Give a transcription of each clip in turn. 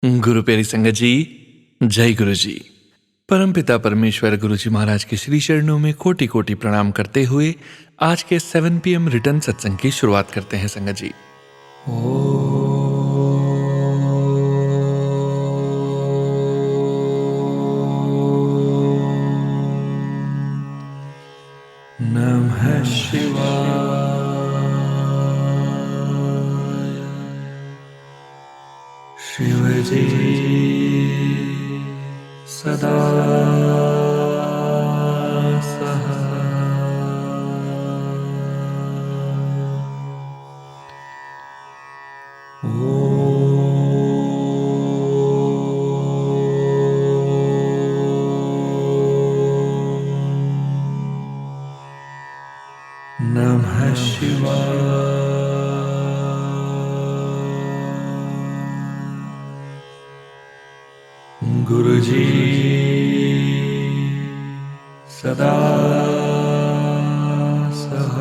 गुरु प्यारी संगत जी, जय गुरु जी। परमपिता परमेश्वर गुरु जी महाराज के श्री चरणों में कोटि कोटि प्रणाम करते हुए आज के 7 PM रिटर्न सत्संग की शुरुआत करते हैं संगत जी। नमः शिवाय। शिवजी सदा नमः शिवाय। गुरुजी सदा सहाय।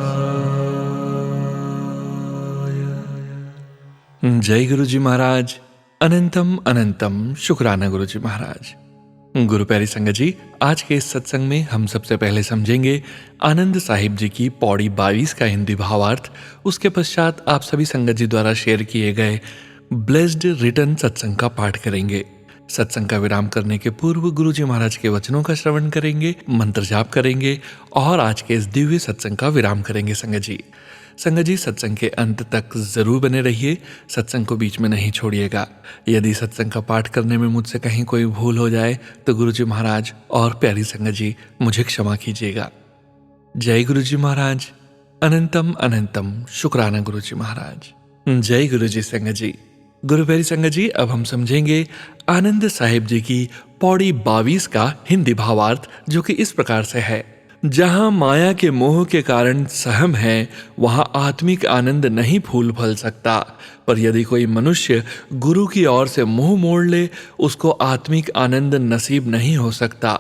जय गुरु जी महाराज। अनंतम अनंतम शुक्राना गुरु जी महाराज। गुरु प्यारी संगत जी, आज के इस सत्संग में हम सबसे पहले समझेंगे आनंद साहिब जी की पौड़ी 22 का हिंदी भावार्थ। उसके पश्चात आप सभी संगत जी द्वारा शेयर किए गए ब्लेस्ड रिटर्न सत्संग का पाठ करेंगे। सत्संग का विराम करने के पूर्व गुरु जी महाराज के वचनों का श्रवण करेंगे, मंत्र जाप करेंगे और आज के इस दिव्य सत्संग का विराम करेंगे संगत जी। संगत जी, सत्संग के अंत तक जरूर बने रहिए, सत्संग को बीच में नहीं छोड़िएगा। यदि सत्संग का पाठ करने में मुझसे कहीं कोई भूल हो जाए तो गुरु जी महाराज और प्यारी संगत जी मुझे क्षमा कीजिएगा। जय गुरु जी महाराज। अनंतम अनंतम शुक्राना गुरु जी महाराज। जय गुरु जी संगत जी। गुरु प्यारी संगत जी, अब हम समझेंगे आनंद साहिब जी की पौड़ी 22 का हिंदी भावार्थ, जो कि इस प्रकार से है। जहां माया के मोह के कारण सहम है, वहां आत्मिक आनंद नहीं फूल फल सकता। पर यदि कोई मनुष्य गुरु की ओर से मुंह मोड़ ले, उसको आत्मिक आनंद नसीब नहीं हो सकता,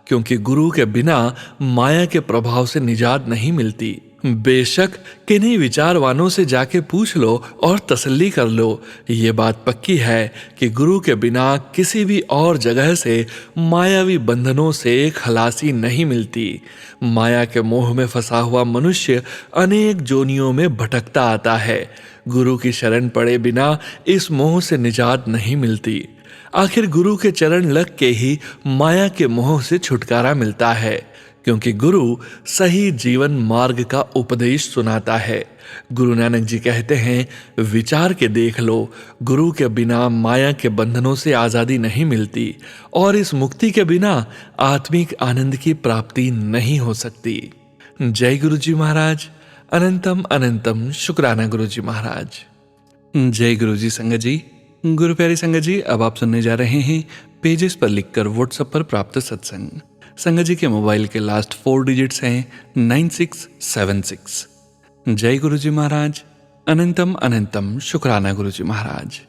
क्योंकि गुरु के बिना माया के प्रभाव से निजात नहीं मिलती। बेशक किन्हीं विचारवानों से जाके पूछ लो और तसल्ली कर लो, ये बात पक्की है कि गुरु के बिना किसी भी और जगह से मायावी बंधनों से खलासी नहीं मिलती। माया के मोह में फंसा हुआ मनुष्य अनेक जोनियों में भटकता आता है। गुरु की शरण पड़े बिना इस मोह से निजात नहीं मिलती। आखिर गुरु के चरण लग के ही माया के मोह से छुटकारा मिलता है, क्योंकि गुरु सही जीवन मार्ग का उपदेश सुनाता है। गुरु नानक जी कहते हैं, विचार के देख लो, गुरु के बिना माया के बंधनों से आजादी नहीं मिलती और इस मुक्ति के बिना आत्मिक आनंद की प्राप्ति नहीं हो सकती। जय गुरु जी महाराज। अनंतम अनंतम शुक्राना गुरु जी महाराज। जय गुरु जी संगत जी। गुरु प्यारी संगत जी, अब आप सुनने जा रहे हैं पेजेस पर लिखकर व्हाट्सएप पर प्राप्त सत्संग। संगत जी के मोबाइल के लास्ट 4 डिजिट्स हैं 9676। जय गुरु जी महाराज। अनंतम अनंतम शुक्राना गुरु जी महाराज।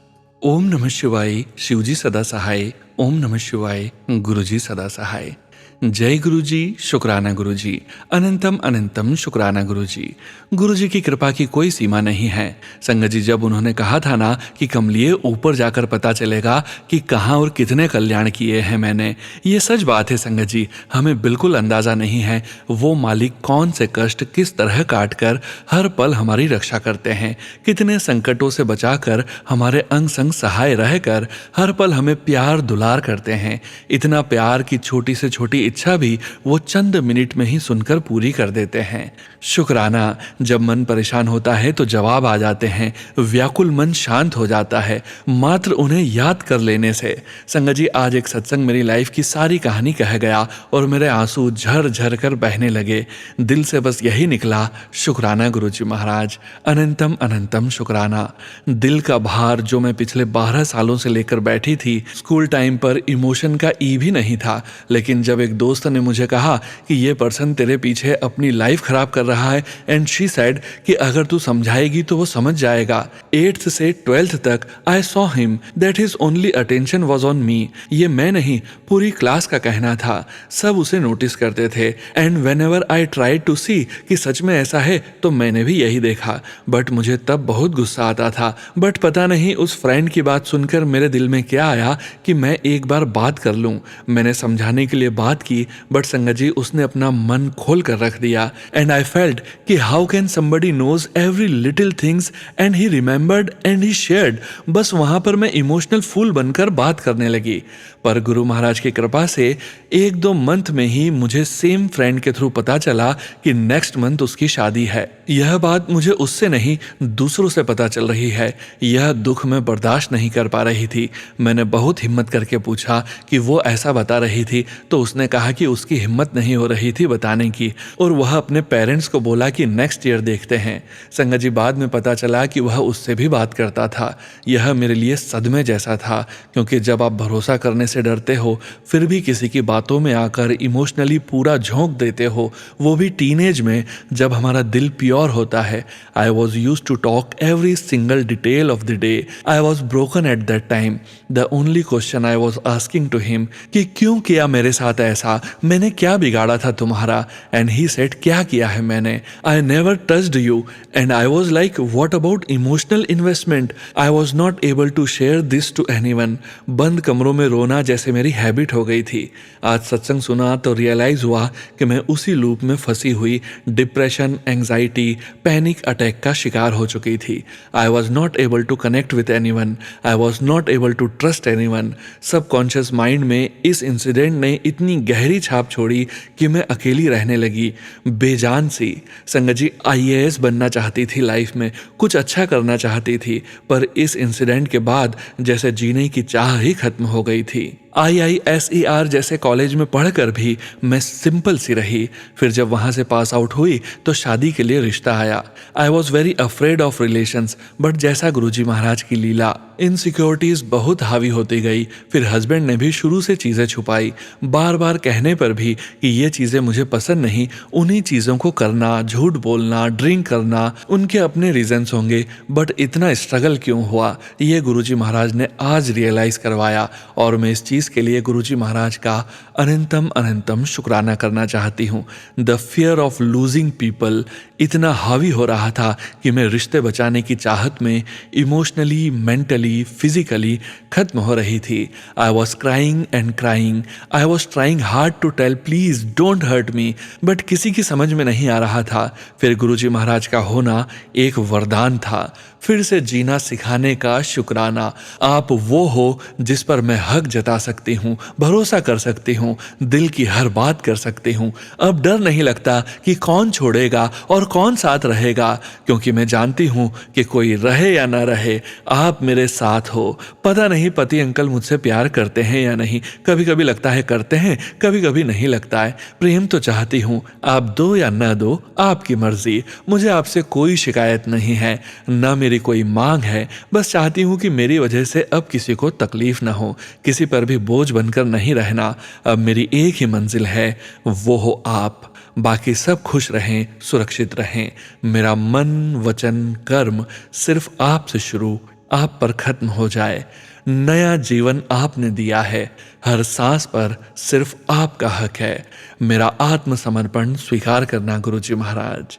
ओम नमः शिवाय। शिव जी सदा सहाय। ओम नमः शिवाय। गुरु जी सदा सहाय। जय गुरु जी। शुक्राना गुरु जी। अनंतम अनंतम शुक्राना गुरु जी। गुरु जी की कृपा की कोई सीमा नहीं है। संगत जी, जब उन्होंने कहा था ना कि कमलिए ऊपर जाकर पता चलेगा कि कहाँ और कितने कल्याण किए हैं मैंने, ये सच बात है संगत जी। हमें बिल्कुल अंदाजा नहीं है वो मालिक कौन से कष्ट किस तरह काट कर हर पल हमारी रक्षा करते हैं, कितने संकटों से बचाकर हमारे अंग संग सहाय रहकर हर पल हमें प्यार दुलार करते हैं। इतना प्यार की छोटी से छोटी इच्छा भी वो चंद मिनट में ही सुनकर पूरी कर देते हैं। शुक्राना। जब मन परेशान होता है तो जवाब आ जाते हैं, व्याकुल मन शांत हो जाता है मात्र उन्हें याद कर लेने से। संगत जी, आज एक सत्संग मेरी लाइफ की सारी कहानी कह गया और मेरे आंसू झर झर कर बहने लगे। दिल से बस यही निकला, शुक्राना गुरु जी महाराज। अनंतम अनंतम शुक्राना। दिल का भार जो मैं पिछले 12 सालों से लेकर बैठी थी, स्कूल टाइम पर इमोशन का ई भी नहीं था, लेकिन जब एक दोस्त ने मुझे कहा कि ये पर्सन तेरे पीछे अपनी लाइफ खराब कर रहा है एंड शी सेड कि अगर तू समझाएगी तो वो समझ जाएगा। 8th से 12th तक I saw him that his only attention was on me. ये मैं नहीं, पूरी क्लास का कहना था। सब उसे नोटिस करते थे and whenever I tried to see कि सच में ऐसा है तो मैंने भी यही देखा। बट मुझे तब बहुत गुस्सा आता था। बट पता नहीं उस फ्रेंड की बात सुनकर मेरे दिल में क्या आया कि मैं एक बार बात कर लूं। मैंने समझाने के लिए बात की बट संगत जी उसने अपना मन खोल कर रख दिया एंड आई फेल्ट कि how can somebody knows every little things and he remembered and he shared. बस वहां पर मैं इमोशनल फूल बनकर बात करने लगी। पर गुरु महाराज की कृपा से 1-2 मंथ में ही मुझे सेम फ्रेंड के थ्रू पता चला कि नेक्स्ट मंथ उसकी शादी है। यह बात मुझे उससे नहीं दूसरों से पता चल रही है। यह दुख मैं बर्दाश्त नहीं कर पा रही थी। मैंने बहुत हिम्मत करके पूछा कि वो ऐसा बता रही थी तो उसने कहा कि उसकी हिम्मत नहीं हो रही थी बताने की और वह अपने पेरेंट्स को बोला कि नेक्स्ट ईयर देखते हैं। संगत जी बाद में पता चला कि वह उससे भी बात करता था। यह मेरे लिए सदमे जैसा था क्योंकि जब आप भरोसा करने से डरते हो फिर भी किसी की बातों में आकर इमोशनली पूरा झोंक देते हो, वो भी टीनेज में जब हमारा दिल प्योर होता है। I was use to talk every single detail of the day. I was broken at that time. The only question I was asking to him कि क्यों किया मेरे साथ ऐसा, मैंने क्या बिगाड़ा था तुम्हारा। एंड ही सेड क्या किया है मैंने, I never touched you. And I was like what about emotional investment. I was not able to share this to anyone. बंद कमरों में रोना जैसे मेरी हैबिट हो गई थी। आज सत्संग सुना तो रियलाइज हुआ कि मैं उसी लूप में फंसी हुई डिप्रेशन, एंजाइटी, पैनिक अटैक का शिकार हो चुकी थी। I was not able to connect with anyone. I was not able to trust anyone. Subconscious mind में इस इंसिडेंट ने इतनी गहरी छाप छोड़ी कि मैं अकेली रहने लगी, बेजान सी। संगत जी IAS बनना चाहती थी लाइफ में, कुछ अच्छा करना चाहती थी, पर इस इंसिडेंट के बाद जैसे जीने की चाह ही खत्म हो गई थी। IISER जैसे कॉलेज में पढ़कर भी मैं सिंपल सी रही। फिर जब वहाँ से पास आउट हुई तो शादी के लिए रिश्ता आया। I was very afraid of relations, but जैसा गुरुजी महाराज की लीला, इनसिक्योरिटीज बहुत हावी होती गई। फिर हस्बैंड ने भी शुरू से चीज़ें छुपाई, बार बार कहने पर भी कि ये चीज़ें मुझे पसंद नहीं। उन्हीं चीज़ों को करना, झूठ बोलना, ड्रिंक करना, उनके अपने रीजंस होंगे, बट इतना स्ट्रगल क्यों हुआ ये गुरुजी महाराज ने आज रियलाइज़ करवाया। और मैं इस चीज़ के लिए गुरुजी महाराज का अनंतम अनंतम शुक्राना करना चाहती हूँ। The fear of losing people इतना हावी हो रहा था कि मैं रिश्ते बचाने की चाहत में इमोशनली, मेंटली, फिजिकली खत्म हो रही थी। I was crying and crying. I was trying hard to tell please don't hurt me, but किसी की समझ में नहीं आ रहा था। फिर गुरुजी महाराज का होना एक वरदान था, फिर से जीना सिखाने का शुक्राना। आप वो हो जिस पर मैं हक जता सकती हूँ, भरोसा कर सकती हूँ, दिल की हर बात कर सकती हूँ। अब डर नहीं लगता कि कौन छोड़ेगा और कौन साथ रहेगा, क्योंकि मैं जानती हूँ कि कोई रहे या ना रहे आप मेरे साथ हो। पता नहीं पति अंकल मुझसे प्यार करते हैं या नहीं, कभी कभी लगता है करते हैं, कभी कभी नहीं लगता है। प्रेम तो चाहती हूँ, आप दो या ना दो आपकी मर्जी। मुझे आपसे कोई शिकायत नहीं है, ना मेरी कोई मांग है। बस चाहती हूँ कि मेरी वजह से अब किसी को तकलीफ ना हो, किसी पर भी बोझ बनकर नहीं रहना। अब मेरी एक ही मंजिल है, वो हो आप। बाकी सब खुश रहें, सुरक्षित रहें। मेरा मन, वचन, कर्म सिर्फ आपसे शुरू, आप पर खत्म हो जाए। नया जीवन आपने दिया है, हर सांस पर सिर्फ आपका हक है। मेरा आत्मसमर्पण स्वीकार करना गुरुजी महाराज।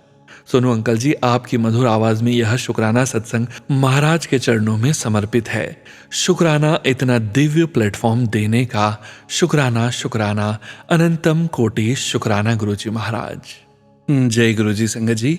सुनो अंकल जी, आपकी मधुर आवाज में यह शुक्राना सत्संग महाराज के चरणों में समर्पित है। शुक्राना इतना दिव्य प्लेटफॉर्म देने का, शुक्राना शुक्राना, अनंतम कोटि शुक्राना गुरुजी महाराज। जय गुरुजी संगत जी।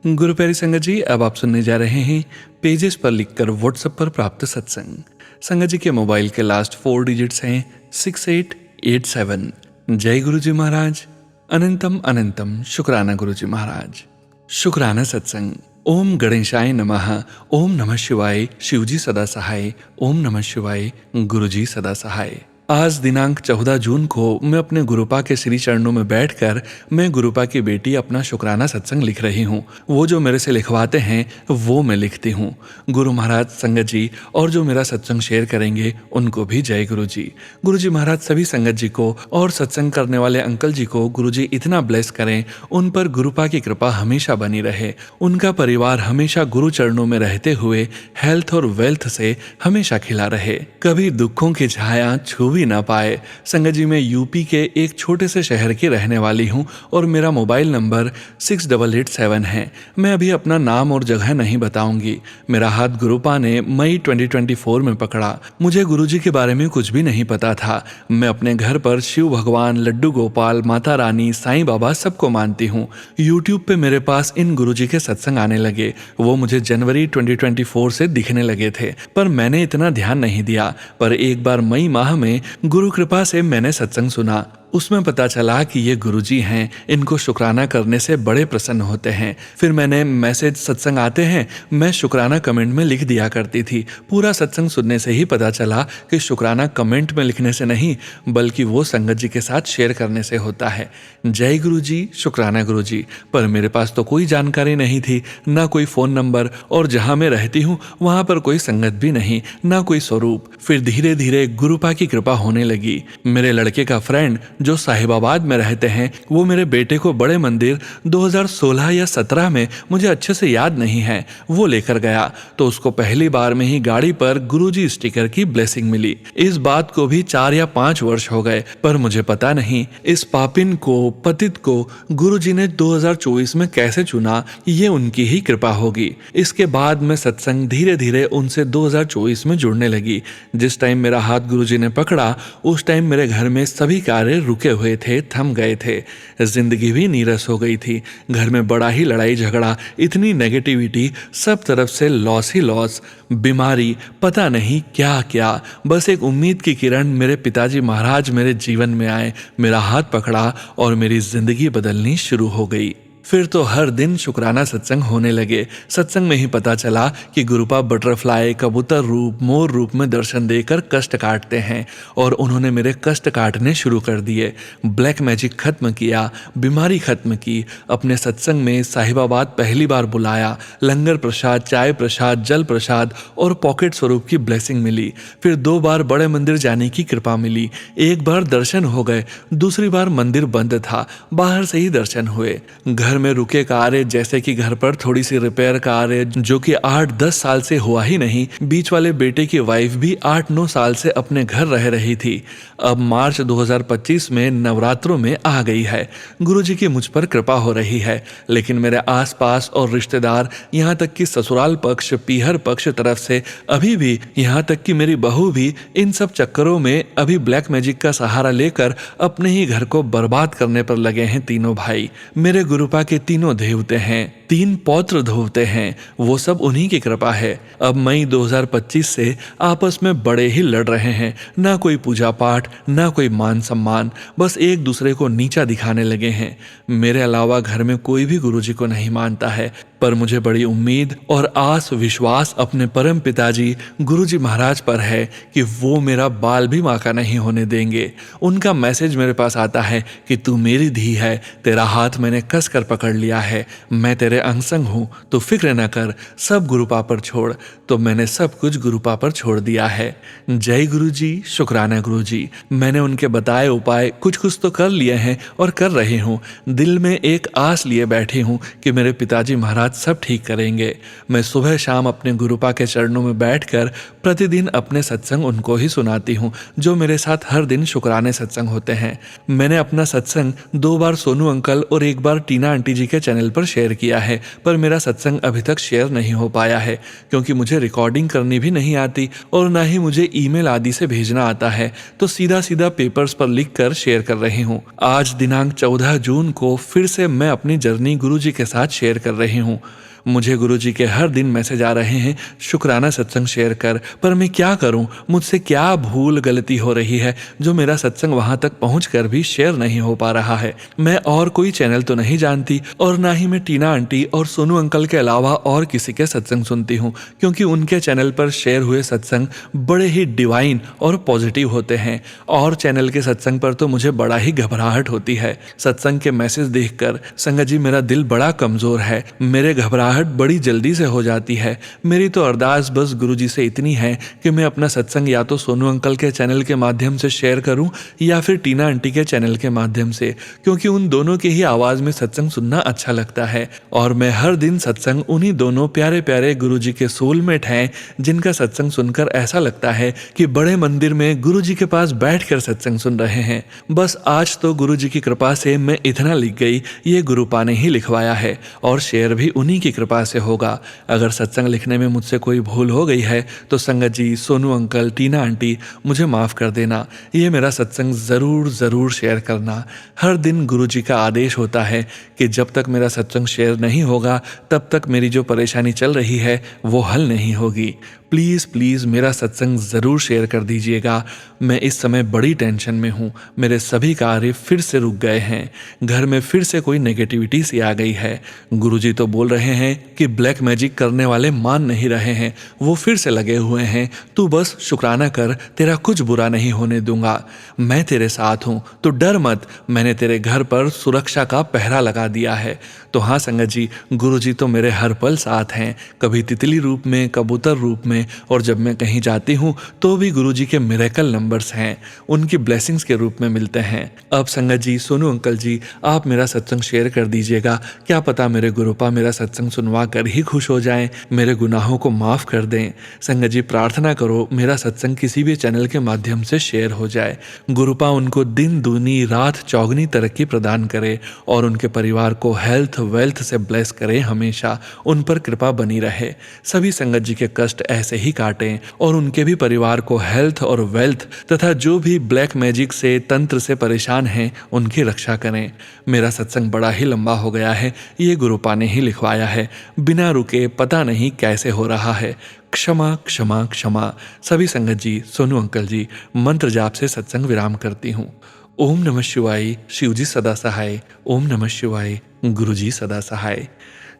गुरु प्यारी संगत जी, अब आप सुनने जा रहे हैं पेजेस पर लिखकर व्हाट्सएप पर प्राप्त सत्संग। संगत जी के मोबाइल के लास्ट 4 डिजिट्स हैं 6887। जय गुरुजी महाराज। अनंतम अनंतम शुक्राना गुरुजी महाराज। शुक्राना सत्संग। ओम गणेशाय नमः। ओम नमः शिवाय, शिवजी सदा सहाय। ओम नमः शिवाय, गुरुजी सदा सहाय। आज दिनांक 14 जून को मैं अपने गुरुपा के श्री चरणों में बैठकर मैं गुरुपा की बेटी अपना शुक्राना सत्संग लिख रही हूँ। वो जो मेरे से लिखवाते हैं वो मैं लिखती हूँ। गुरु महाराज संगत जी और जो मेरा सत्संग शेयर करेंगे उनको भी जय गुरु जी। गुरु जी महाराज सभी संगत जी को और सत्संग करने वाले अंकल जी को गुरु जी इतना ब्लेस करें, उन पर गुरुपा की कृपा हमेशा बनी रहे, उनका परिवार हमेशा गुरु चरणों में रहते हुए हेल्थ और वेल्थ से हमेशा खिला रहे, कभी दुखों की छाया छू भी ना पाए। संगत जी मैं यूपी के एक छोटे से शहर की रहने वाली हूँ और मेरा मोबाइल नंबर 6887 है। मैं अभी अपना नाम और जगह नहीं बताऊंगी। मेरा हाथ गुरुपा ने मई 2024 में पकड़ा। मुझे गुरुजी के बारे में कुछ भी नहीं पता था। मैं अपने घर पर शिव भगवान, लड्डू गोपाल, माता रानी, साईं बाबा सबको मानती हूँ। यूट्यूब पे मेरे पास इन गुरुजी के सत्संग आने लगे। वो मुझे जनवरी 2024 से दिखने लगे थे, पर मैंने इतना ध्यान नहीं दिया। पर एक बार मई माह में गुरु कृपा से मैंने सत्संग सुना। उसमें पता चला कि ये गुरुजी हैं, इनको शुक्राना करने से बड़े प्रसन्न होते हैं। फिर मैंने मैसेज सत्संग आते हैं मैं शुक्राना कमेंट में लिख दिया करती थी। पूरा सत्संग सुनने से ही पता चला कि शुक्राना कमेंट में लिखने से नहीं बल्कि वो संगत जी के साथ शेयर करने से होता है। जय गुरु जी, शुक्राना गुरु जी। पर मेरे पास तो कोई जानकारी नहीं थी, ना कोई फ़ोन नंबर, और जहाँ मैं रहती हूँ वहाँ पर कोई संगत भी नहीं, ना कोई स्वरूप। फिर धीरे धीरे गुरुपा की कृपा होने लगी। मेरे लड़के का फ्रेंड जो साहिबाबाद में रहते हैं वो मेरे बेटे को बड़े मंदिर 2016 या 17 में, मुझे अच्छे से याद नहीं है, वो लेकर गया तो उसको पहली बार में ही गाड़ी पर गुरुजी स्टिकर की ब्लेसिंग मिली। इस बात को भी 4 या 5 वर्ष हो गए, पर मुझे पता नहीं इस पापिन को, पतित को गुरुजी ने 2024 में कैसे चुना, ये उनकी ही कृपा होगी। इसके बाद मैं सत्संग धीरे धीरे उनसे 2024 में जुड़ने लगी। जिस टाइम मेरा हाथ गुरुजी ने पकड़ा उस टाइम मेरे घर में सभी कार्य रुके हुए थे, थम गए थे। जिंदगी भी नीरस हो गई थी। घर में बड़ा ही लड़ाई झगड़ा, इतनी नेगेटिविटी, सब तरफ से लॉस ही लॉस, बीमारी, पता नहीं क्या क्या। बस एक उम्मीद की किरण मेरे पिताजी महाराज मेरे जीवन में आए, मेरा हाथ पकड़ा और मेरी जिंदगी बदलनी शुरू हो गई। फिर तो हर दिन शुक्राना सत्संग होने लगे। सत्संग में ही पता चला कि गुरुपा बटरफ्लाई, कबूतर रूप, मोर रूप में दर्शन देकर कष्ट काटते हैं और उन्होंने मेरे कष्ट काटने शुरू कर दिए। ब्लैक मैजिक खत्म किया, बीमारी खत्म की। अपने सत्संग में साहिबाबाद पहली बार बुलाया। लंगर प्रसाद, चाय प्रसाद, जल प्रसाद और पॉकेट स्वरूप की ब्लेसिंग मिली। फिर 2 बार बड़े मंदिर जाने की कृपा मिली। एक बार दर्शन हो गए, दूसरी बार मंदिर बंद था, बाहर से ही दर्शन हुए। घर में रुके कार्य, जैसे कि घर पर थोड़ी सी रिपेयर कार्य जो कि 8-10 साल से हुआ ही नहीं। बीच वाले बेटे की वाइफ भी 8-9 साल से अपने घर रह रही थी, अब मार्च 2025 में नवरात्रों में आ गई है। गुरुजी की मुझ पर कृपा हो रही है। लेकिन मेरे आसपास और रिश्तेदार, यहाँ तक कि ससुराल पक्ष, पीहर पक्ष तरफ से अभी भी, यहाँ तक कि मेरी बहू भी इन सब चक्करों में अभी ब्लैक मैजिक का सहारा लेकर अपने ही घर को बर्बाद करने पर लगे हैं। तीनों भाई मेरे गुरुपा के तीनों देवते हैं, 3 पौत्र धोवते हैं, वो सब उन्हीं की कृपा है। अब मई 2025 से आपस में बड़े ही लड़ रहे हैं। ना कोई पूजा पाठ, ना कोई मान सम्मान, बस एक दूसरे को नीचा दिखाने लगे हैं। मेरे अलावा घर में कोई भी गुरुजी को नहीं मानता है, पर मुझे बड़ी उम्मीद और आस विश्वास अपने परम पिताजी गुरुजी महाराज पर है कि वो मेरा बाल भी माका नहीं होने देंगे। उनका मैसेज मेरे पास आता है कि तू मेरी धी है, तेरा हाथ मैंने कस कर पकड़ लिया है, मैं तेरे अंग संग हूँ, तो फिक्र न कर, सब गुरुपा पर छोड़। तो मैंने सब कुछ गुरुपा पर छोड़ दिया है। जय गुरु जी, शुक्राना गुरु जी। मैंने उनके बताए उपाय कुछ कुछ तो कर लिए हैं और कर रही हूँ। दिल में एक आस लिए बैठी हूँ कि मेरे पिताजी महाराज सब ठीक करेंगे। मैं सुबह शाम अपने गुरुपा के चरणों में बैठकर प्रतिदिन अपने सत्संग उनको ही सुनाती हूँ, जो मेरे साथ हर दिन शुक्राने सत्संग होते हैं। मैंने अपना सत्संग 2 बार सोनू अंकल और 1 बार टीना आंटी जी के चैनल पर शेयर किया है, पर मेरा सत्संग अभी तक शेयर नहीं हो पाया है, क्योंकि मुझे रिकॉर्डिंग करनी भी नहीं आती और ना ही मुझे ईमेल आदि से भेजना आता है, तो सीधा सीधा पेपर्स पर लिखकर शेयर कर रही हूँ। आज दिनांक 14 जून को फिर से मैं अपनी जर्नी गुरुजी के साथ शेयर कर रही हूँ। मुझे गुरुजी के हर दिन मैसेज आ रहे हैं, शुक्राना सत्संग शेयर कर, पर मैं क्या करूं? मुझसे क्या भूल गलती हो रही है जो मेरा सत्संग वहां तक पहुंचकर भी शेयर नहीं हो पा रहा है। मैं और कोई चैनल तो नहीं जानती और ना ही मैं टीना आंटी और सोनू अंकल के अलावा और किसी के सत्संग सुनती हूँ, क्योंकि उनके चैनल पर शेयर हुए सत्संग बड़े ही डिवाइन और पॉजिटिव होते हैं। और चैनल के सत्संग पर तो मुझे बड़ा ही घबराहट होती है। सत्संग के मैसेज देखकर संगत जी मेरा दिल बड़ा कमजोर है, मेरे घबराहट बड़ी जल्दी से हो जाती है। मेरी तो अरदास बस गुरुजी से इतनी है कि मैं अपना सत्संग या तो सोनू अंकल के चैनल के माध्यम से शेयर करूं या फिर टीना आंटी के चैनल के माध्यम से, क्योंकि उन दोनों की ही आवाज में सत्संग सुनना अच्छा लगता है। और मैं हर दिन सत्संग उन्हीं दोनों प्यारे प्यारे गुरुजी के सोलमेट हैं, जिनका सत्संग सुनकर ऐसा लगता है कि बड़े मंदिर में गुरुजी के पास बैठकर सत्संग सुन रहे हैं। बस आज तो गुरुजी की कृपा से मैं इतना लिख गई, ये गुरुपा ने ही लिखवाया है और शेयर भी उन्हीं की कृपा से होगा। अगर सत्संग लिखने में मुझसे कोई भूल हो गई है तो संगत जी, सोनू अंकल, टीना आंटी मुझे माफ कर देना। ये मेरा सत्संग जरूर जरूर शेयर करना। हर दिन गुरुजी का आदेश होता है कि जब तक मेरा सत्संग शेयर नहीं होगा तब तक मेरी जो परेशानी चल रही है वो हल नहीं होगी। प्लीज़ प्लीज़ मेरा सत्संग ज़रूर शेयर कर दीजिएगा। मैं इस समय बड़ी टेंशन में हूँ। मेरे सभी कार्य फिर से रुक गए हैं। घर में फिर से कोई नेगेटिविटी सी आ गई है। गुरुजी तो बोल रहे हैं कि ब्लैक मैजिक करने वाले मान नहीं रहे हैं, वो फिर से लगे हुए हैं। तू बस शुक्राना कर, तेरा कुछ बुरा नहीं होने दूंगा। मैं तेरे साथ हूँ, तो डर मत। मैंने तेरे घर पर सुरक्षा का पहरा लगा दिया है। तो हाँ संगत जी, गुरुजी तो मेरे हर पल साथ हैं, कभी तितली रूप में, कबूतर रूप में, और जब मैं कहीं जाती हूँ तो भी गुरुजी के मिरेकल नंबर्स हैं, उनकी ब्लेसिंग्स के रूप में मिलते हैं। अब संगत जी, सोनू अंकल जी, आप मेरा सत्संग शेयर कर दीजिएगा। क्या पता मेरे गुरुपा मेरा सत्संग सुनवा कर ही खुश हो जाएं, मेरे गुनाहों को माफ कर दें। संगत जी प्रार्थना करो मेरा सत्संग किसी भी चैनल के माध्यम से शेयर हो जाए। गुरुपा उनको दिन दूनी रात चौगनी तरक्की प्रदान करे और उनके परिवार को हेल्थ वेल्थ से ब्लेस करे, हमेशा उन पर कृपा बनी रहे। सभी संगत जी के कष्ट ऐसे ही काटें और उनके भी परिवार को हेल्थ और वेल्थ तथा जो भी ब्लैक मैजिक से, तंत्र से परेशान हैं, उनकी रक्षा करें। मेरा सत्संग बड़ा ही लंबा हो गया है, ये गुरुपा ने ही लिखवाया है, बिना रुके पता नहीं कैसे हो रहा है। क्षमा क्षमा क्षमा। सभी संगत जी, सोनू अंकल जी, मंत्र जाप से सत्संग विराम करती हूँ। ओम नमः शिवाय, शिवजी सदा सहाय। ओम नमः शिवाय, गुरुजी सदा सहाय।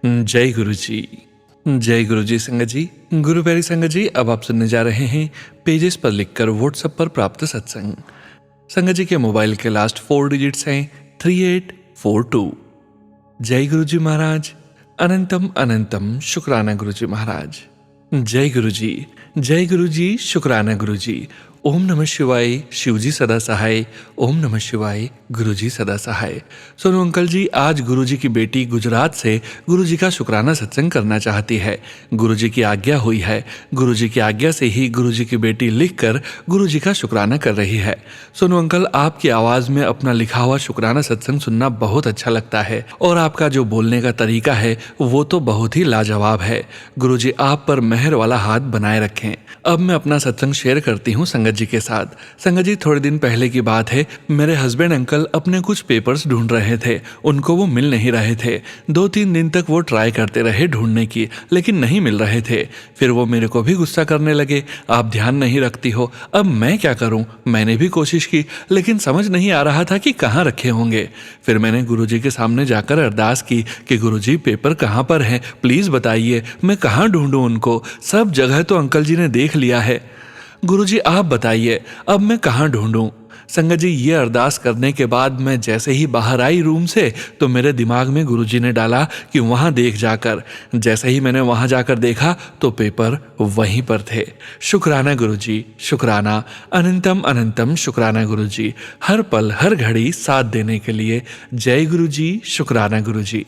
जय गुरुजी, जय गुरुजी। संगत जी, गुरु प्यारी संगत जी, अब आप सुनने जा रहे हैं पेजेस पर लिखकर व्हाट्सएप पर प्राप्त सत्संग। संगत जी के मोबाइल के लास्ट 4 डिजिट्स हैं 3842। जय गुरुजी महाराज, अनंतम अनंतम शुक्राना गुरुजी महाराज। जय गुरुजी, जय गुरुजी, शुक्राना गुरुजी। ओम नमः शिवाय, शिवजी सदा सहाय। ओम नमः शिवाय, गुरुजी सदा सहाय। सोनू अंकल जी, आज गुरुजी की बेटी गुजरात से गुरुजी का शुक्राना सत्संग करना चाहती है। गुरुजी की आज्ञा हुई है। गुरुजी की आज्ञा से ही गुरुजी की बेटी लिखकर गुरुजी का शुक्राना कर रही है। सोनू अंकल, आपकी आवाज़ में अपना लिखा हुआ शुक्राना सत्संग सुनना बहुत अच्छा लगता है और आपका जो बोलने का तरीका है वो तो बहुत ही लाजवाब है। गुरुजी आप पर मेहर वाला हाथ बनाए रखें। अब मैं अपना सत्संग शेयर करती हूँ संगत जी के साथ। संगत जी, थोड़े दिन पहले की बात है, मेरे हस्बैंड अंकल अपने कुछ पेपर्स ढूंढ रहे थे। उनको वो मिल नहीं रहे थे। 2-3 दिन तक वो ट्राई करते रहे ढूंढने की, लेकिन नहीं मिल रहे थे। फिर वो मेरे को भी गुस्सा करने लगे, आप ध्यान नहीं रखती हो। अब मैं क्या करूं? मैंने भी कोशिश की, लेकिन समझ नहीं आ रहा था कि कहाँ रखे होंगे। फिर मैंने गुरुजी के सामने जाकर अरदास की कि गुरुजी पेपर कहाँ पर हैं, प्लीज बताइए, मैं कहाँ ढूंढूं उनको? सब जगह तो अंकल जी ने देख लिया है। गुरुजी आप बताइए, अब मैं कहाँ ढूंढूं? संगत जी, ये अरदास करने के बाद मैं जैसे ही बाहर आई रूम से तो मेरे दिमाग में गुरुजी ने डाला कि वहाँ देख जाकर। जैसे ही मैंने वहाँ जाकर देखा तो पेपर वहीं पर थे। शुक्राना गुरुजी, शुक्राना, अनंतम अनंतम शुक्राना गुरुजी, हर पल हर घड़ी साथ देने के लिए। जय गुरुजी, शुक्राना गुरुजी।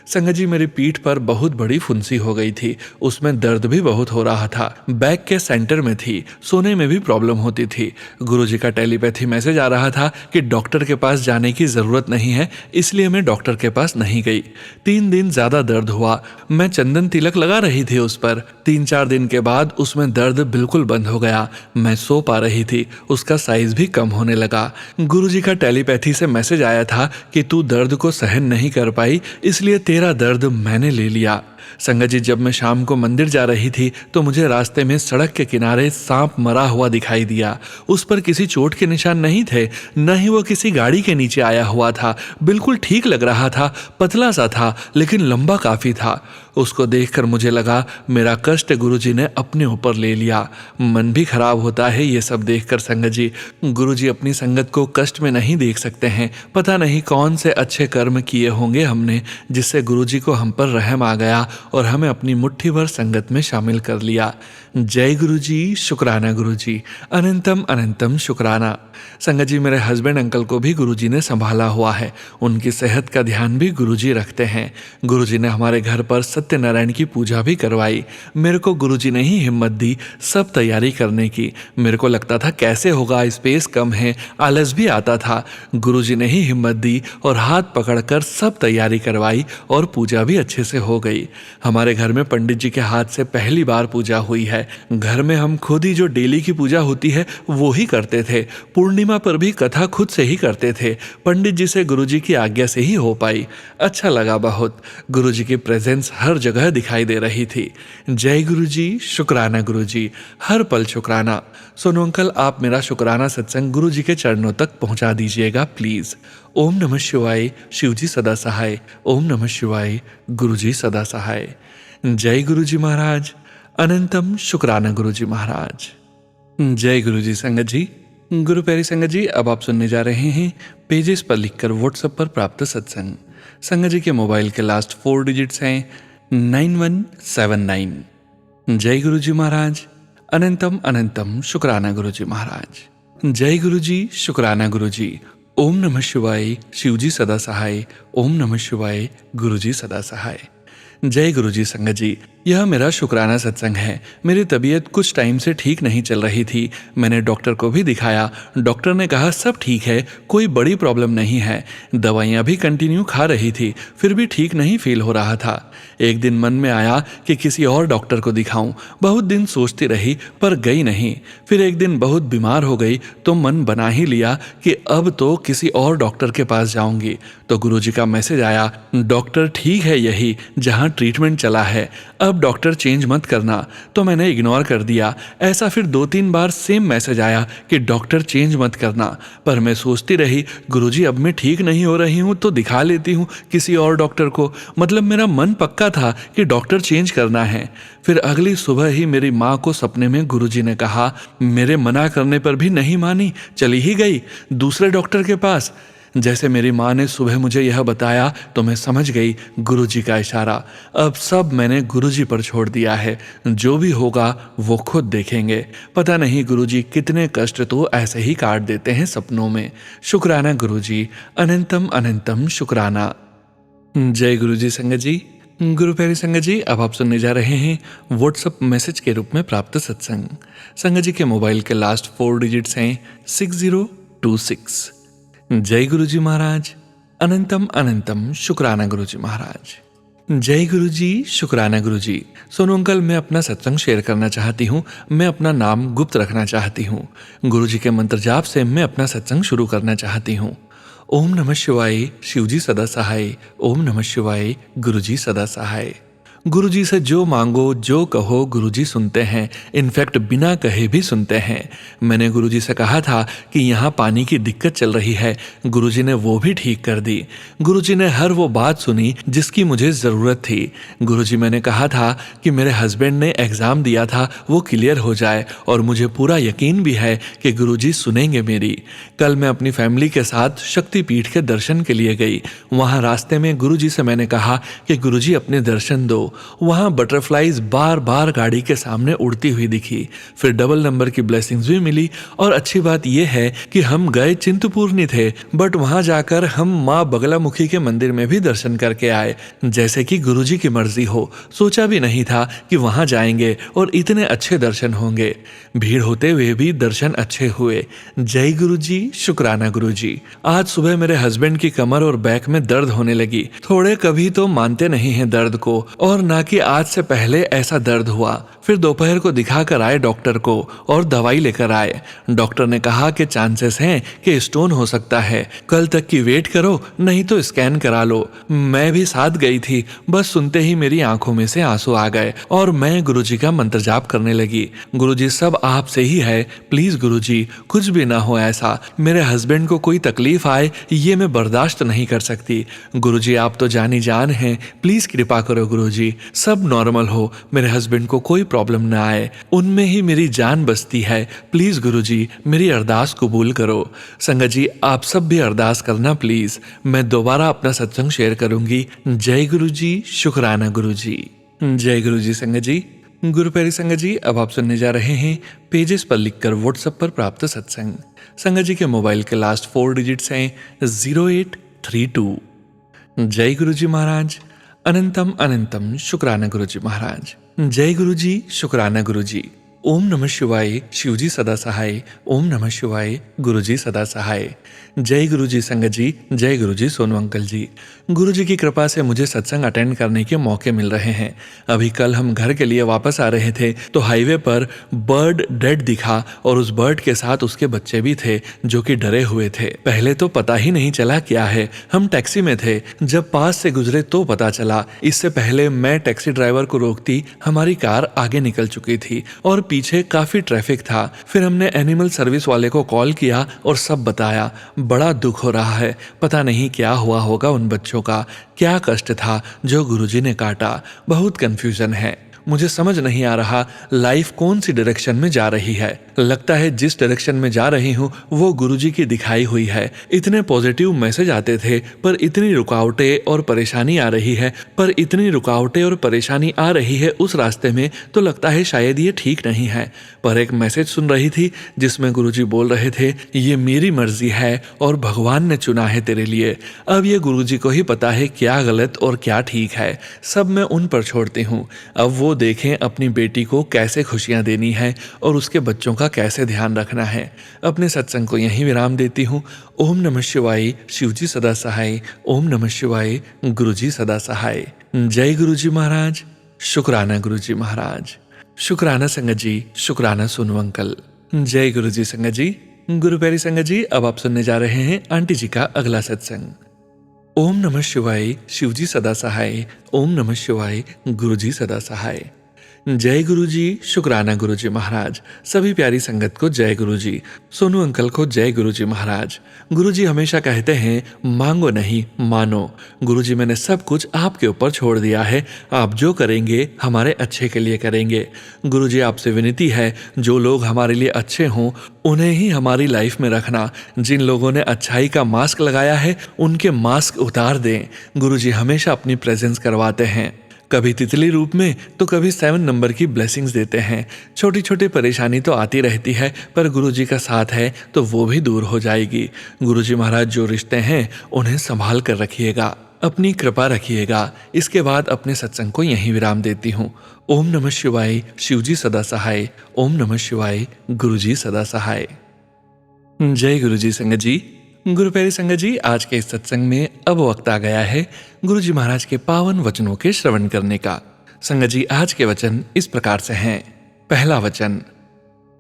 संगत जी, मेरी पीठ पर बहुत बड़ी फुंसी हो गई थी, उसमें दर्द भी बहुत हो रहा था, बैक के सेंटर में थी, सोने में भी प्रॉब्लम होती थी। गुरुजी का टेलीपैथी मैसेज आ रहा था कि डॉक्टर के पास जाने की ज़रूरत नहीं है, इसलिए मैं डॉक्टर के पास नहीं गई। 3 दिन ज़्यादा दर्द हुआ, मैं चंदन तिलक लगा रही थी उस पर। 3-4 दिन के बाद उसमें दर्द बिल्कुल बंद हो गया, मैं सो पा रही थी, उसका साइज भी कम होने लगा। गुरुजी का टेलीपैथी से मैसेज आया था कि तू दर्द को सहन नहीं कर पाई, इसलिए तेरा दर्द मैंने ले लिया। संगत जी, जब मैं शाम को मंदिर जा रही थी तो मुझे रास्ते में सड़क के किनारे सांप मरा हुआ दिखाई दिया। उस पर किसी चोट के निशान नहीं थे, न ही वो किसी गाड़ी के नीचे आया हुआ था। बिल्कुल ठीक लग रहा था, पतला सा था लेकिन लंबा काफी था। उसको देखकर मुझे लगा मेरा कष्ट गुरुजी ने अपने ऊपर ले लिया। मन भी खराब होता है ये सब देखकर संगत जी। गुरुजी अपनी संगत को कष्ट में नहीं देख सकते हैं। पता नहीं कौन से अच्छे कर्म किए होंगे हमने, जिससे गुरुजी को हम पर रहम आ गया और हमें अपनी मुट्ठी भर संगत में शामिल कर लिया। जय गुरुजी, शुक्राना गुरुजी, अनंतम अनंतम शुक्राना। संगत जी, मेरे हस्बैंड अंकल को भी गुरुजी ने संभाला हुआ है। उनकी सेहत का ध्यान भी गुरुजी रखते हैं। गुरुजी ने हमारे घर पर सत्यनारायण की पूजा भी करवाई। मेरे को गुरुजी ने ही हिम्मत दी सब तैयारी करने की। मेरे को लगता था कैसे होगा, स्पेस कम है, आलस भी आता था। गुरुजी ने ही हिम्मत दी और हाथ पकड़कर सब तैयारी करवाई और पूजा भी अच्छे से हो गई। हमारे घर में पंडित जी के हाथ से पहली बार पूजा हुई है। घर में हम खुद ही जो डेली की पूजा होती है वो ही करते थे। पूर्णिमा पर भी कथा खुद से ही करते थे। पंडित जी से गुरुजी की आज्ञा से ही हो पाई। अच्छा लगा बहुत। गुरुजी की प्रेजेंस हर जगह दिखाई दे रही थी। जय गुरुजी, शुक्राना गुरुजी, हर पल शुक्राना। सोनू अंकल, आप मेरा शुक्राना सत्संग गुरुजी के चरणों तक पहुंचा दीजिएगा प्लीज। ओम नमः शिवाय, शिवजी सदा सहाय। ओम नमः शिवाय, गुरुजी सदा सहाय। जय गुरुजी महाराज, अनंतम शुक्राना गुरुजी महाराज। जय गुरुजी संगत जी। गुरु प्यारी संगत जी, अब आप सुनने जा रहे हैं पेजेस पर लिखकर व्हाट्सएप पर प्राप्त सत्संग। संगत जी के मोबाइल के लास्ट 4 डिजिट्स हैं 9179। जय गुरुजी महाराज, अनंतम अनंतम शुक्राना गुरुजी महाराज। जय गुरुजी, शुक्राना गुरुजी। ओम नमः शिवाय, शिवजी सदा सहाय। ओम नमः शिवाय, गुरुजी सदा सहाय। जय गुरुजी संगत जी, यह मेरा शुक्राना सत्संग है। मेरी तबीयत कुछ टाइम से ठीक नहीं चल रही थी। मैंने डॉक्टर को भी दिखाया। डॉक्टर ने कहा सब ठीक है, कोई बड़ी प्रॉब्लम नहीं है। दवाइयाँ भी कंटिन्यू खा रही थी, फिर भी ठीक नहीं फील हो रहा था। एक दिन मन में आया कि किसी और डॉक्टर को दिखाऊं। बहुत दिन सोचती रही पर गई नहीं। फिर एक दिन बहुत बीमार हो गई तो मन बना ही लिया कि अब तो किसी और डॉक्टर के पास जाऊंगी। तो गुरुजी का मैसेज आया, डॉक्टर ठीक है यही जहाँ ट्रीटमेंट चला है, अब डॉक्टर चेंज मत करना। तो मैंने इग्नोर कर दिया। ऐसा फिर 2-3 बार सेम मैसेज आया कि डॉक्टर चेंज मत करना। पर मैं सोचती रही गुरुजी अब मैं ठीक नहीं हो रही हूँ तो दिखा लेती हूँ किसी और डॉक्टर को। मतलब मेरा मन पक्का था कि डॉक्टर चेंज करना है। फिर अगली सुबह ही मेरी माँ को सपने में गुरुजी ने कहा, मेरे मना करने पर भी नहीं मानी, चली ही गई दूसरे डॉक्टर के पास। जैसे मेरी माँ ने सुबह मुझे यह बताया तो मैं समझ गई गुरुजी का इशारा। अब सब मैंने गुरुजी पर छोड़ दिया है। जो भी होगा वो खुद देखेंगे। पता नहीं गुरुजी कितने कष्ट तो ऐसे ही काट देते हैं सपनों में। शुक्राना गुरुजी, अनंतम अनंतम शुक्राना। जय गुरुजी संगत जी। गुरु प्यारी संगत जी, अब आप सुनने जा रहे हैं व्हाट्सएप मैसेज के रूप में प्राप्त सत्संग। संगत जी के मोबाइल के लास्ट 4 डिजिट्स हैं 6026। जय गुरुजी महाराज, अनंतम अनंतम शुक्राना गुरुजी महाराज। जय गुरुजी, शुक्राना गुरुजी। सोनू अंकल, मैं अपना सत्संग शेयर करना चाहती हूँ। मैं अपना नाम गुप्त रखना चाहती हूँ। गुरुजी के मंत्र जाप से मैं अपना सत्संग शुरू करना चाहती हूँ। ओम नमः शिवाय, शिवजी सदा सहाय। ओम नमः शिवाय, गुरुजी सदा सहाय। गुरुजी से जो मांगो जो कहो गुरुजी सुनते हैं। इनफैक्ट बिना कहे भी सुनते हैं। मैंने गुरुजी से कहा था कि यहाँ पानी की दिक्कत चल रही है। गुरुजी ने वो भी ठीक कर दी। गुरुजी ने हर वो बात सुनी जिसकी मुझे ज़रूरत थी। गुरुजी, मैंने कहा था कि मेरे हस्बैंड ने एग्ज़ाम दिया था वो क्लियर हो जाए और मुझे पूरा यकीन भी है कि गुरुजी सुनेंगे मेरी। कल मैं अपनी फैमिली के साथ शक्तिपीठ के दर्शन के लिए गई। वहाँ रास्ते में गुरुजी से मैंने कहा कि गुरुजी अपने दर्शन दो। वहां बटरफ्लाईज बार बार गाड़ी के सामने उड़ती हुई दिखी। फिर डबल नंबर की ब्लेसिंग्स भी मिली। और अच्छी बात यह है कि हम गए चिंतपूर्णी थे, बट वहां जाकर हम माँ बगलामुखी के मंदिर में भी दर्शन करके आए, जैसे कि गुरुजी की मर्जी हो। सोचा भी नहीं था कि वहां जाएंगे और इतने अच्छे दर्शन होंगे। भीड़ होते हुए भी दर्शन अच्छे हुए। जय गुरुजी, शुक्राना गुरुजी। आज सुबह मेरे हस्बैंड की कमर और बैक में दर्द होने लगी। थोड़े कभी तो मानते नहीं हैं दर्द को, और ना कि आज से पहले ऐसा दर्द हुआ। फिर दोपहर को दिखा कर आए डॉक्टर को और दवाई लेकर आए। डॉक्टर ने कहा कि चांसेस हैं कि स्टोन हो सकता है, कल तक की वेट करो, नहीं तो स्कैन करा लो। मैं भी साथ गई थी। बस सुनते ही मेरी आंखों में से आंसू आ गए और मैं गुरुजी का मंत्र जाप करने लगी। गुरुजी सब आपसे ही है, प्लीज गुरुजी कुछ भी ना हो ऐसा, मेरे हस्बैंड को कोई तकलीफ आए ये मैं बर्दाश्त नहीं कर सकती। गुरुजी आप तो जानी जान हैं, प्लीज कृपा करो गुरुजी, सब नॉर्मल हो, मेरे हस्बैंड को कोई प्रॉब्लम ना आए, उनमें ही मेरी जान बसती है। प्लीज गुरुजी मेरी अरदास कबूल करो। संगत जी आप सब भी अरदास करना प्लीज। मैं दोबारा अपना सत्संग शेयर करूंगी। जय गुरुजी, शुक्राना गुरुजी। जय गुरुजी। संगत जी, गुरु प्यारी संगत जी, अब आप सुनने जा रहे हैं पेजेस पर लिखकर व्हाट्सएप पर प्राप्त सत्संग। संगत जी के मोबाइल के लास्ट 4 डिजिट्स हैं 0832। जय गुरुजी महाराज। अनंतम अनंतम शुक्राना गुरुजी महाराज। जय गुरुजी, शुक्राना गुरुजी। ओम नमः शिवाय, शिवजी सदा सहाय। ओम नमः शिवाय, गुरुजी सदा सहाय। जय गुरुजी संगत जी। जय गुरुजी सोनू अंकल जी। गुरुजी की कृपा से मुझे सत्संग अटेंड करने के मौके मिल रहे हैं। अभी कल हम घर के लिए वापस आ रहे थे तो हाईवे पर बर्ड डेड दिखा और उस बर्ड के साथ उसके बच्चे भी थे जो कि डरे हुए थे। पहले तो पता ही नहीं चला क्या है, हम टैक्सी में थे, जब पास से गुजरे तो पता चला। इससे पहले मैं टैक्सी ड्राइवर को रोकती, हमारी कार आगे निकल चुकी थी और पीछे काफी ट्रैफिक था। फिर हमने एनिमल सर्विस वाले को कॉल किया और सब बताया। बड़ा दुख हो रहा है, पता नहीं क्या हुआ होगा उन बच्चों का, क्या कष्ट था जो गुरुजी ने काटा। बहुत कंफ्यूजन है, मुझे समझ नहीं आ रहा लाइफ कौन सी डायरेक्शन में जा रही है। लगता है जिस डायरेक्शन में जा रही हूँ वो गुरुजी की दिखाई हुई है। इतने पॉजिटिव मैसेज आते थे पर इतनी रुकावटें और परेशानी आ रही है, उस रास्ते में तो लगता है शायद ये ठीक नहीं है। पर एक मैसेज सुन रही थी जिसमें गुरुजी बोल रहे थे, ये मेरी मर्जी है और भगवान ने चुना है तेरे लिए। अब ये गुरुजी को ही पता है क्या गलत और क्या ठीक है, सब मैं उन पर छोड़ती हूँ। अब वो देखें अपनी बेटी को कैसे खुशियां देनी है और उसके बच्चों का कैसे ध्यान रखना है। अपने सत्संग को यहीं विराम देती हूँ। ओम नमः शिवाय, शिवजी सदा सहाय। ओम नमः शिवाय, गुरुजी सदा सहाय। जय गुरुजी महाराज, शुक्राना गुरुजी महाराज। शुक्राना संगत जी, शुक्राना सोनू अंकल। जय गुरुजी संगत जी। गुरु प्यारी संगत जी, अब आप सुनने जा रहे हैं आंटी जी का अगला सत्संग। ओम नमः शिवाय, शिवजी सदा सहाय। ओम नमः शिवाय, गुरुजी सदा सहाय। जय गुरुजी, शुक्राना गुरुजी महाराज। सभी प्यारी संगत को जय गुरुजी। सोनू अंकल को जय गुरुजी महाराज। गुरुजी हमेशा कहते हैं मांगो नहीं मानो। गुरुजी मैंने सब कुछ आपके ऊपर छोड़ दिया है, आप जो करेंगे हमारे अच्छे के लिए करेंगे। गुरुजी आपसे विनती है जो लोग हमारे लिए अच्छे हों उन्हें ही हमारी लाइफ में रखना। जिन लोगों ने अच्छाई का मास्क लगाया है उनके मास्क उतार दें। गुरुजी हमेशा अपनी प्रेजेंस करवाते हैं, कभी तितली रूप में तो कभी 7 नंबर की ब्लेसिंग्स देते हैं। छोटी छोटी परेशानी तो आती रहती है पर गुरुजी का साथ है तो वो भी दूर हो जाएगी। गुरुजी महाराज जो रिश्ते हैं उन्हें संभाल कर रखिएगा, अपनी कृपा रखिएगा। इसके बाद अपने सत्संग को यहीं विराम देती हूँ। ओम नमः शिवाय, शिवजी सदा सहाय। ओम नमः शिवाय, गुरुजी सदा सहाय। जय गुरुजी संगत जी। गुरु प्यारी संगत जी, आज के इस सत्संग में अब वक्त आ गया है गुरुजी महाराज के पावन वचनों के श्रवण करने का। संगत जी, आज के वचन इस प्रकार से हैं। पहला वचन,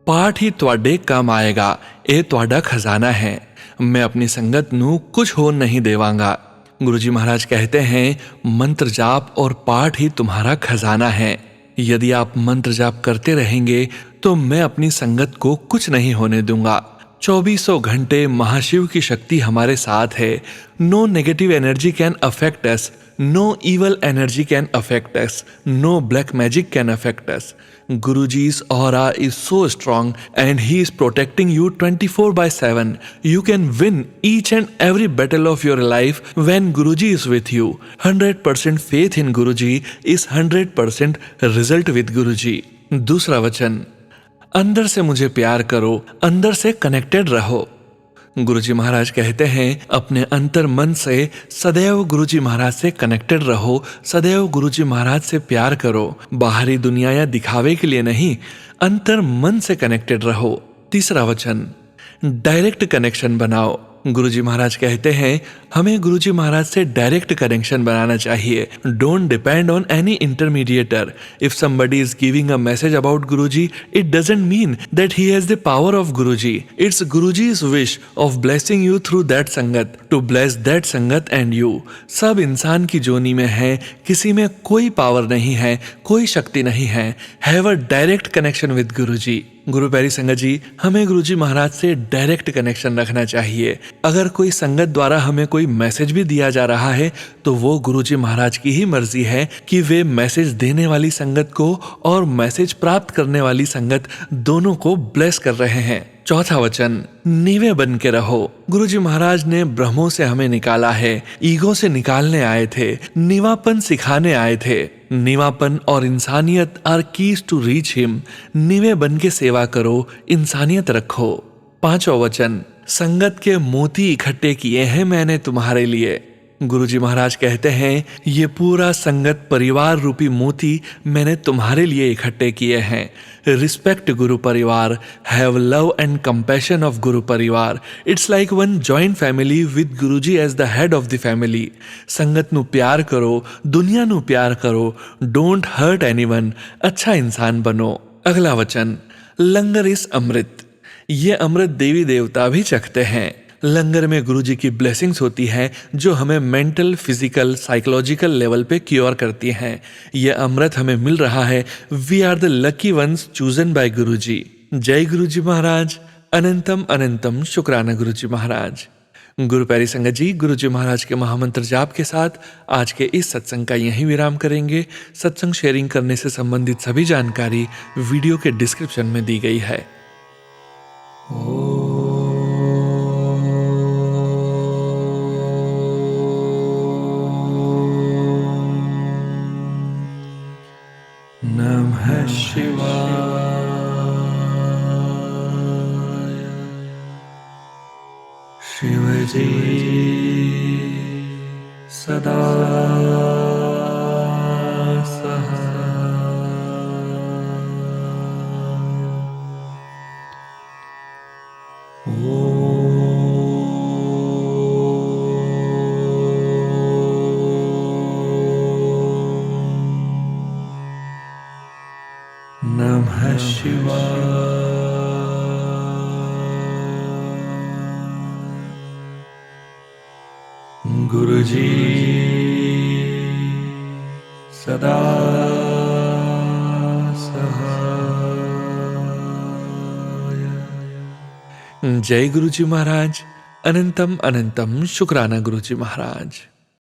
पाठ ही तुहाडे काम आएगा, ये तुहाडा खजाना है, मैं अपनी संगत नू कुछ होर नहीं देवांगा। गुरुजी महाराज कहते हैं मंत्र जाप और पाठ ही तुम्हारा खजाना है। यदि आप मंत्र जाप करते रहेंगे तो मैं अपनी संगत को कुछ नहीं होने दूंगा। 2400 घंटे महाशिव की शक्ति हमारे साथ है। No negative energy can affect us, no evil energy can affect us, no black magic can affect us. Guruji's aura is so strong and he is protecting you 24/7. You can win each and every battle of your life when Guruji is with you. 100% faith in Guruji is 100% result with Guruji. दूसरा वचन, अंदर से मुझे प्यार करो, अंदर से connected रहो। गुरुजी महाराज कहते हैं अपने अंतर मन से सदैव गुरुजी महाराज से कनेक्टेड रहो, सदैव गुरुजी महाराज से प्यार करो। बाहरी दुनिया या दिखावे के लिए नहीं, अंतर मन से कनेक्टेड रहो। तीसरा वचन, डायरेक्ट कनेक्शन बनाओ। गुरुजी महाराज कहते हैं हमें गुरुजी महाराज से डायरेक्ट कनेक्शन बनाना चाहिए। Don't depend on any intermediator. If somebody is giving a message about Guruji, it doesn't mean that he has the power of Guruji. It's Guruji's wish of blessing you through that संगत, to bless that संगत and you. सब इंसान की जोनी में है, किसी में कोई पावर नहीं है, कोई शक्ति नहीं है। Have a direct connection with Guruji. गुरु प्यारी संगत जी, हमें गुरुजी महाराज से डायरेक्ट कनेक्शन रखना चाहिए। अगर कोई संगत द्वारा हमें कोई मैसेज भी दिया जा रहा है तो वो गुरुजी महाराज की ही मर्जी है कि वे मैसेज देने वाली संगत को और मैसेज प्राप्त करने वाली संगत दोनों को ब्लेस कर रहे हैं। चौथा वचन, नीवे बन के रहो। गुरुजी महाराज ने ब्रह्मों से हमें निकाला है, ईगो से निकालने आए थे, नीवापन सिखाने आए थे। नीवापन और इंसानियत are keys to reach him. नीवे बन के सेवा करो, इंसानियत रखो। पांचवा वचन, संगत के मोती इकट्ठे किए हैं मैंने तुम्हारे लिए। गुरुजी महाराज कहते हैं ये पूरा संगत परिवार रूपी मोती मैंने तुम्हारे लिए इकट्ठे किए हैं। Respect guru parivar, have love and compassion of guru parivar. It's like one joint family with Guruji as the head of the family. संगत नू प्यार करो, दुनिया नू प्यार करो, डोंट हर्ट एनीवन। अच्छा इंसान बनो। अगला वचन, लंगर इस अमृत। ये अमृत देवी देवता भी चखते हैं। लंगर में गुरुजी की ब्लेसिंग्स होती हैं जो हमें मेंटल, फिजिकल, साइकोलॉजिकल लेवल पे क्योर करती हैं। ये अमृत हमें मिल रहा है। We are the lucky ones chosen by Guruji. जय गुरुजी महाराज। अनंतम अनंतम शुक्राना गुरुजी महाराज। गुरु प्यारी संगत जी, गुरुजी महाराज के महामंत्र जाप के साथ आज के इस सत्संग का यहीं विराम करेंगे। सत्संग शेयरिंग करने से संबंधित सभी जानकारी वीडियो के डिस्क्रिप्शन में दी गई है। नमः शिवाय। शिवजी सदा नमः शिवाय। गुरुजी सदा सहाय। जय गुरुजी महाराज। अनंतम अनंतम शुक्राना गुरुजी महाराज।